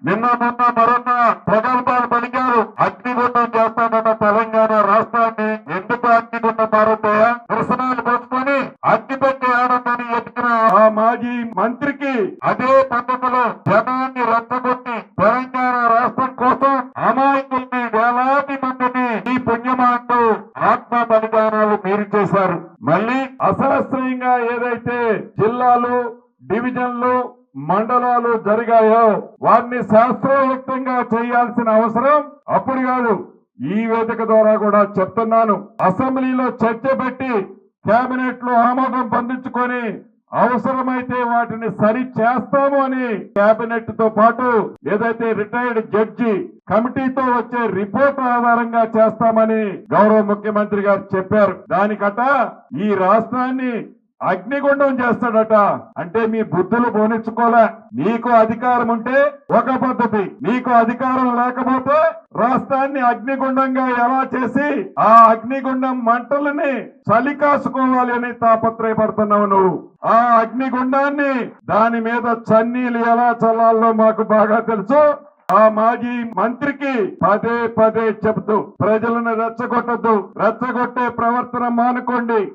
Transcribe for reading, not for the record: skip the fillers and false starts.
నిన్న మొన్న మరొన్న ప్రగల్భాలు పలికారు. అగ్నిగుండం చేస్తానన్న తెలంగాణ రాష్ట్రాన్ని ఎందుకు అగ్నిగుండం మారుతాయా? దర్శనాలు పోసుకొని అగ్గిపెట్టి ఆడందని ఎత్తిన ఆ మాజీ మంత్రికి అదే పద్ధతిలో జనాన్ని రెచ్చగొట్టి తెలంగాణ రాష్ట్రం కోసం అమాయకుల్ని వేలాది మందిని ఈ పుణ్యమాంటూ ఆత్మ బలిదానాలు మీరు చేశారు. మళ్ళీ అశాస్త్రీయంగా ఏదైతే జిల్లాలు, డివిజన్లు, మండలాలు జరిగాయో వారిని శాస్త్రయుక్తంగా చేయాల్సిన అవసరం అప్పుడు కాదు, ఈ వేదిక ద్వారా కూడా చెప్తున్నాను. అసెంబ్లీలో చర్చ పెట్టి కేబినెట్ లో ఆమోదం పొందించుకొని అవసరమైతే వాటిని సరి చేస్తాము అని కేబినెట్ తో పాటు ఏదైతే రిటైర్డ్ జడ్జి కమిటీతో వచ్చే రిపోర్ట్ ఆధారంగా చేస్తామని గౌరవ ముఖ్యమంత్రి గారు చెప్పారు. దానికట ఈ రాష్ట్రాన్ని అగ్నిగుండం చేస్తాడట. అంటే మీ బుద్ధులు పోనిచ్చుకోలే. నీకు అధికారం ఉంటే ఒక పద్ధతి, నీకు అధికారం లేకపోతే రాష్ట్రాన్ని అగ్నిగుండంగా ఎలా చేసి ఆ అగ్నిగుండం మంటలని చలి కాసుకోవాలి అని తాపత్రయపడుతున్నావు నువ్వు. ఆ అగ్నిగుండాన్ని దాని మీద చన్నీలు ఎలా చల్లాలో మాకు బాగా తెలుసు. ఆ మాజీ మంత్రికి పదే పదే చెబుతూ ప్రజలను రెచ్చగొట్టద్దు, రెచ్చగొట్టే ప్రవర్తన మానుకోండి.